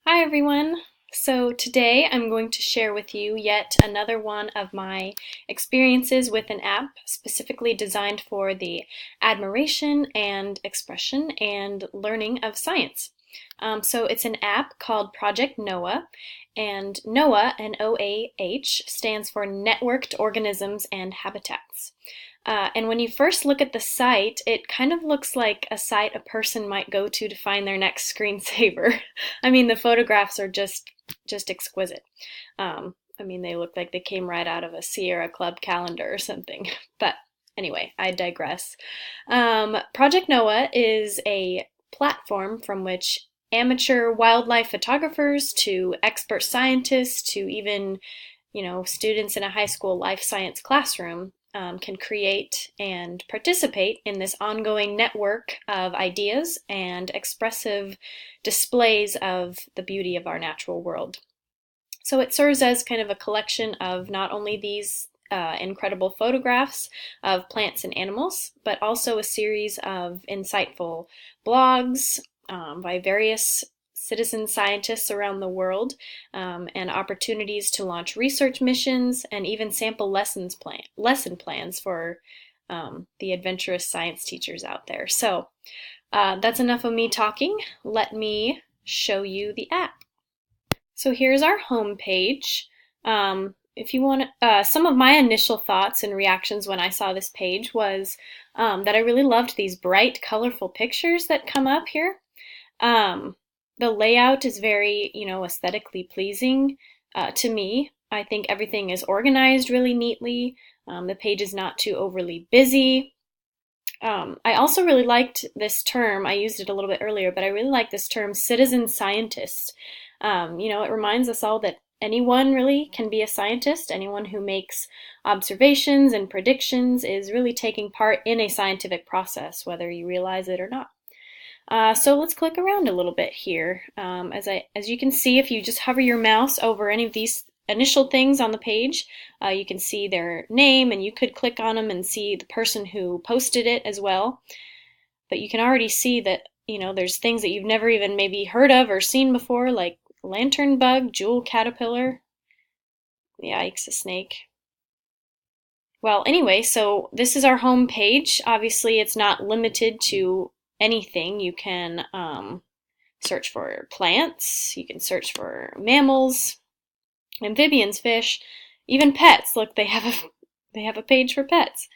Hi everyone! So today I'm going to share with you yet another one of my experiences with an app specifically designed for the admiration and expression and learning of science. So it's an app called Project NOAA, and NOAA, N-O-A-H, stands for Networked Organisms and Habitats. And when you first look at the site, it kind of looks like a site a person might go to find their next screensaver. I mean, the photographs are just exquisite. They look like they came right out of a Sierra Club calendar or something. But anyway, I digress. Project NOAA is a platform from which amateur wildlife photographers to expert scientists to even, students in a high school life science classroom can create and participate in this ongoing network of ideas and expressive displays of the beauty of our natural world. So it serves as kind of a collection of not only these incredible photographs of plants and animals, but also a series of insightful blogs by various citizen scientists around the world, and opportunities to launch research missions and even sample lesson plans for the adventurous science teachers out there. So that's enough of me talking. Let me show you the app. So here's our home page. If you want, some of my initial thoughts and reactions when I saw this page was that I really loved these bright, colorful pictures that come up here. The layout is very, aesthetically pleasing to me. I think everything is organized really neatly. The page is not too overly busy. I also really liked this term. I used it a little bit earlier, but I really like this term, citizen scientist. It reminds us all that anyone really can be a scientist. Anyone who makes observations and predictions is really taking part in a scientific process, whether you realize it or not. So let's click around a little bit here. As you can see, if you just hover your mouse over any of these initial things on the page, you can see their name, and you could click on them and see the person who posted it as well. But you can already see that, there's things that you've never even maybe heard of or seen before, like lantern bug, jewel caterpillar. Yikes, a snake. Well, anyway, so this is our home page. Obviously, it's not limited to anything. You can search for plants, you can search for mammals, amphibians, fish, even pets. Look, they have a page for pets.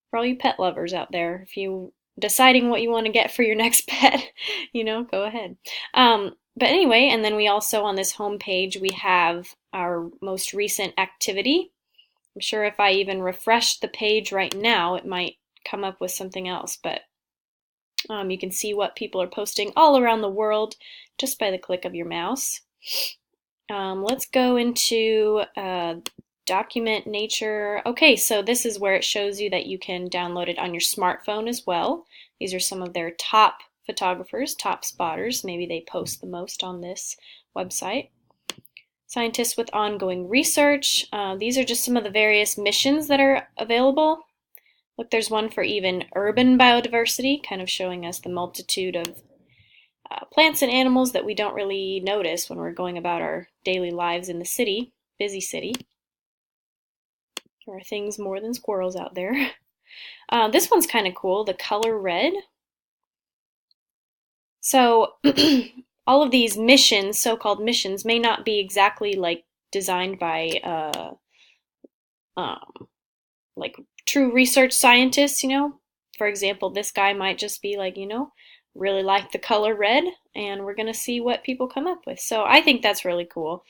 For all you pet lovers out there, if you deciding what you want to get for your next pet, go ahead. But anyway, and then we also on this home page we have our most recent activity. I'm sure if I even refreshed the page right now, it might come up with something else, but you can see what people are posting all around the world just by the click of your mouse. Let's go into document nature. Okay, so this is where it shows you that you can download it on your smartphone as well. These are some of their top photographers, top spotters. Maybe they post the most on this website. Scientists with ongoing research. These are just some of the various missions that are available. Look, there's one for even urban biodiversity, kind of showing us the multitude of plants and animals that we don't really notice when we're going about our daily lives in the city, busy city. There are things more than squirrels out there. This one's kind of cool, the color red. So all of these missions, so-called missions, may not be exactly like designed by like true research scientists, For example, this guy might just be like, really like the color red, and we're gonna see what people come up with. So I think that's really cool.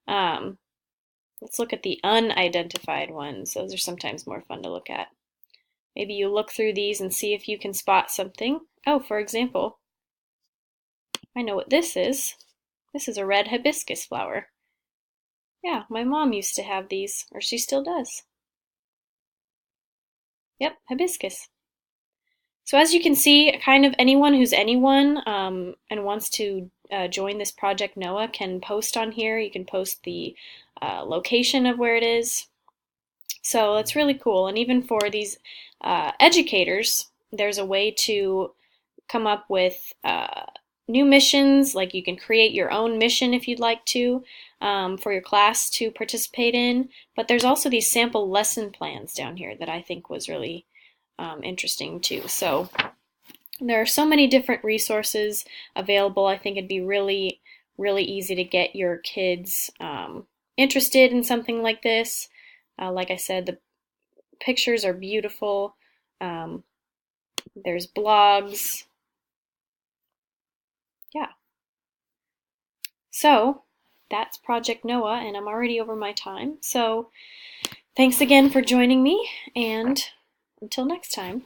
Let's look at the unidentified ones. Those are sometimes more fun to look at. Maybe you look through these and see if you can spot something. Oh, for example, I know what this is. This is a red hibiscus flower. Yeah, my mom used to have these, or she still does. Yep, hibiscus. So as you can see, kind of anyone who's anyone and wants to join this Project NOAA can post on here. You can post the location of where it is. So that's really cool. And even for these educators, there's a way to come up with new missions, like you can create your own mission if you'd like to, for your class to participate in. But there's also these sample lesson plans down here that I think was really interesting too. So there are so many different resources available. I think it'd be really, really easy to get your kids interested in something like this. Like I said, the pictures are beautiful. There's blogs. Yeah. So that's Project Noah, and I'm already over my time. So thanks again for joining me, and until next time.